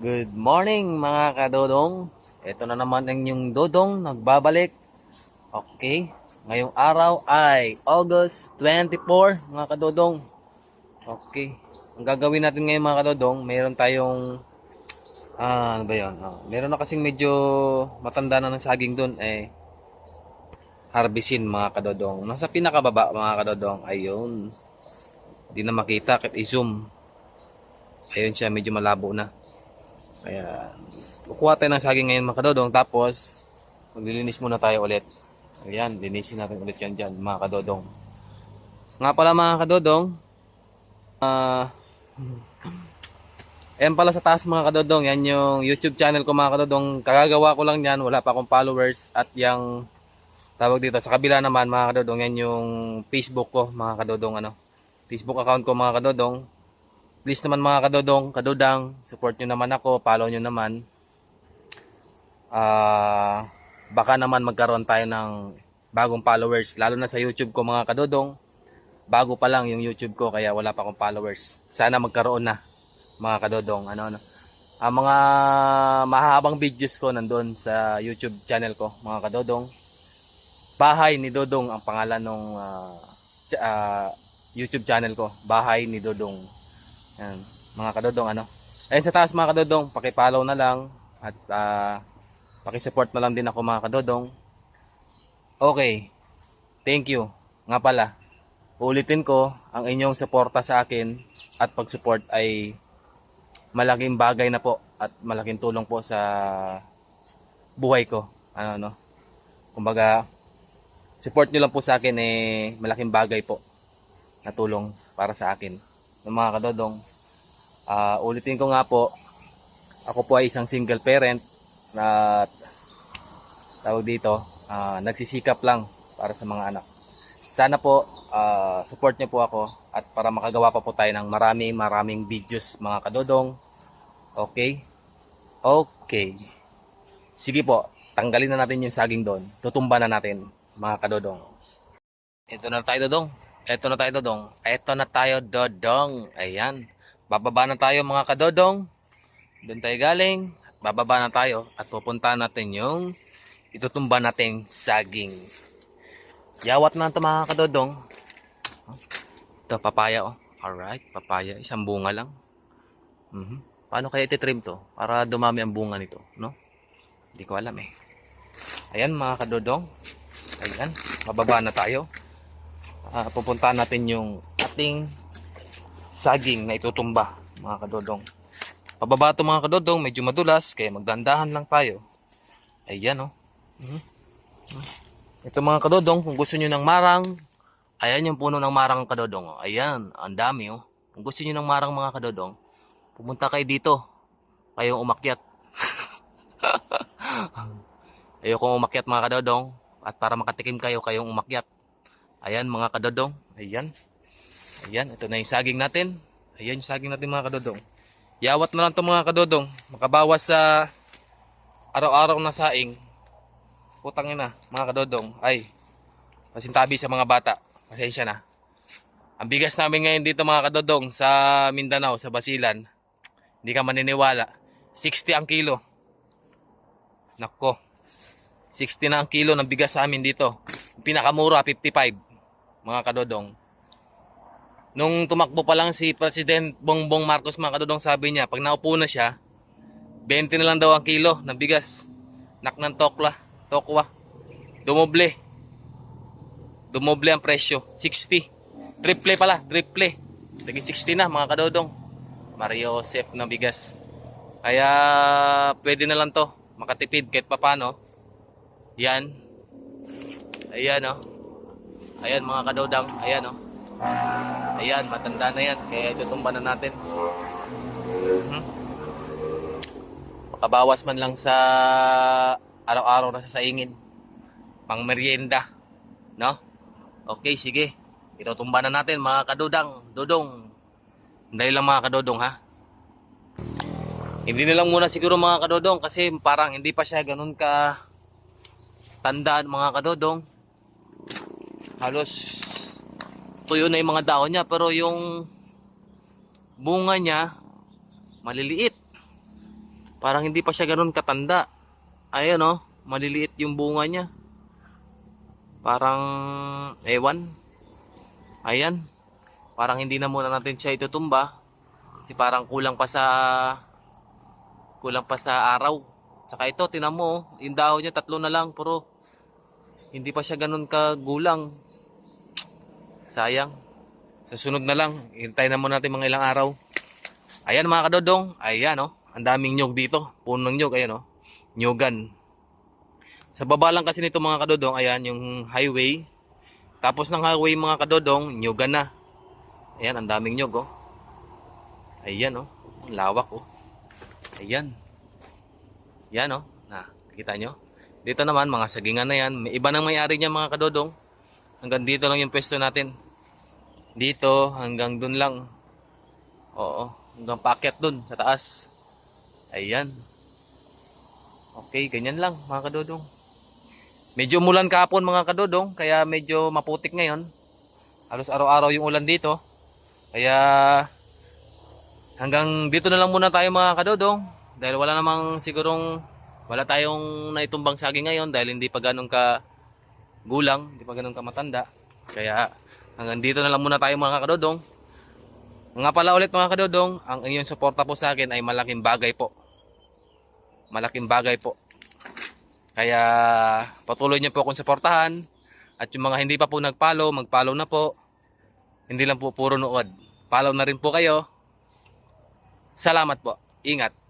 Good morning mga kadodong. Ito na naman ang inyong dodong nagbabalik. Okay. Ngayong araw ay August 24 mga kadodong. Okay. Ang gagawin natin ngayon mga kadodong, mayroon tayong ano ba 'yon? Meron na kasing medyo matanda na ng saging doon harvestin mga kadodong. Nasa pinakababa mga kadodong. Ayun. Hindi na makita kahit i-zoom. Ayun siya, medyo malabo na. Kaya kukuha tayo ng saging ngayon mga kadodong, tapos maglilinis muna tayo ulit. Ayan, linisin natin ulit yan dyan mga kadodong. Nga pala mga kadodong, ayan pala sa taas mga kadodong, yan yung YouTube channel ko mga kadodong. Kagagawa ko lang yan, wala pa akong followers. At yung tawag dito sa kabila naman mga kadodong, yan yung Facebook ko mga kadodong, Facebook account ko mga kadodong. Please naman mga kadodong, kadodang, support nyo naman ako, follow nyo naman. Baka naman magkaroon tayo ng bagong followers, lalo na sa YouTube ko mga kadodong. Bago pa lang yung YouTube ko, kaya wala pa akong followers. Sana magkaroon na mga kadodong. Ang mga mahabang videos ko nandun sa YouTube channel ko mga kadodong. Bahay ni Dodong ang pangalan ng YouTube channel ko, Bahay ni Dodong. Yan, mga kadodong ayun sa taas mga kadodong, paki-follow na lang at paki-support na lang din ako mga kadodong. Okay, thank you. Nga pala, ulitin ko, ang inyong suporta sa akin at pag-support ay malaking bagay na po at malaking tulong po sa buhay ko. Kumbaga, support nyo lang po sa akin malaking bagay po na tulong para sa akin. Ng mga kadodong, ulitin ko nga po, ako po ay isang single parent na tawag dito, nagsisikap lang para sa mga anak. Sana po support niyo po ako at para makagawa pa po tayo ng maraming videos mga kadodong. Okay? Okay. Sige po, tanggalin na natin yung saging doon. Tutumba na natin mga kadodong. Ito na tayo dodong. Ito na tayo dodong. Ito na tayo dodong. Ayan. Bababa na tayo mga kadodong. Doon tayo galing. Bababa na tayo at pupuntahan natin yung itutumba nating saging. Yawat na ito mga kadodong. Ito, papaya oh. Alright, papaya. Isang bunga lang. Paano kaya ititrim to? Para dumami ang bunga nito, no? Hindi ko alam eh. Ayan mga kadodong. Ayan, bababa na tayo. Pupuntahan natin yung ating saging na itutumba mga kadodong. Pababa ito mga kadodong, medyo madulas, kaya magdandahan lang tayo. Ayan oh. Ito mga kadodong, kung gusto nyo ng marang, ayan yung puno ng marang kadodong. Ayan, ang dami oh. Kung gusto nyo ng marang mga kadodong, pumunta kayo dito. Kayong umakyat. Ayokong umakyat mga kadodong. At para makatikim kayo, kayong umakyat. Ayan mga kadodong. Ayan. Ayan, ito na yung saging natin. Ayan yung saging natin mga kadodong. Yawat na lang ito mga kadodong. Makabawas sa araw-araw na saing. Putang ina mga kadodong. Ay, pasintabi sa mga bata. Pasensya na. Ang bigas namin ngayon dito mga kadodong sa Mindanao, sa Basilan. Hindi ka maniniwala. 60 ang kilo. Nako. 60 na ang kilo ng bigas sa amin dito. Pinakamura, 55. Mga kadodong. Nung tumakbo pa lang si President Bongbong Marcos mga kadodong, sabi niya, pag naupo na siya, 20 na lang daw ang kilo ng bigas. Naknan tokwa. Dumoble. Dumoble ang presyo. 60. Triple pala, triple. Naging 60 na mga kadodong. Mario Joseph na bigas. Kaya pwede na lang to makatipid kahit papano. Yan. Ayan oh. Ayan mga kadodang. Ayan oh. Ayan, matanda na yan. Kaya itutumba na natin. Makabawas man lang sa araw-araw na sasaingin. Pang merienda. No? Okay, sige. Itutumba na natin mga kadodang. Dodong. Dahil lang mga kadodong ha. Hindi na lang muna siguro mga kadodong kasi parang hindi pa siya ganun ka tandaan mga kadodong. Halos tuyo na yung mga dahon niya, pero yung bunga niya maliliit. Parang hindi pa siya ganun katanda. Ayan oh, maliliit yung bunga niya. Parang ewan. Ayan. Parang hindi na muna natin siya itutumba. Kasi parang kulang pa sa araw. Saka ito, tinan mo, oh, yung dahon niya tatlo na lang, pero hindi pa siya ganun kagulang. Sayang. Sa sunod na lang, hintayin na muna natin mga ilang araw. Ayan mga kadodong, ayan oh, ang daming nyog dito. Puno ng nyog, ayan oh. Nyogan. Sa baba lang kasi nito mga kadodong, ayan yung highway. Tapos ng highway mga kadodong, nyogan na. Ayan, ang daming nyog oh. Ayan oh, ang lawak oh. Ayan. Yan oh, nakita nyo? Dito naman, mga sagingan na yan. May iba nang may-ari niya mga kadodong. Hanggang dito lang yung pwesto natin. Dito, hanggang dun lang. Oo, hanggang paakyat dun, sa taas. Ayan. Okay, ganyan lang mga kadodong. Medyo umulan kahapon mga kadodong, kaya medyo maputik ngayon. Halos araw-araw yung ulan dito. Kaya hanggang dito na lang muna tayo mga kadodong. Dahil wala tayong naitumbang saging ngayon dahil hindi pa ganun ka gulang, hindi pa ganun ka matanda. Kaya hanggang dito na lang muna tayo mga kadodong. Nga pala ulit mga kadodong, ang inyong suporta po sa akin ay malaking bagay po. Malaking bagay po. Kaya patuloy niyo po akong suportahan. At yung mga hindi pa po nag-follow, mag-follow na po. Hindi lang po puro nood. Follow na rin po kayo. Salamat po. Ingat.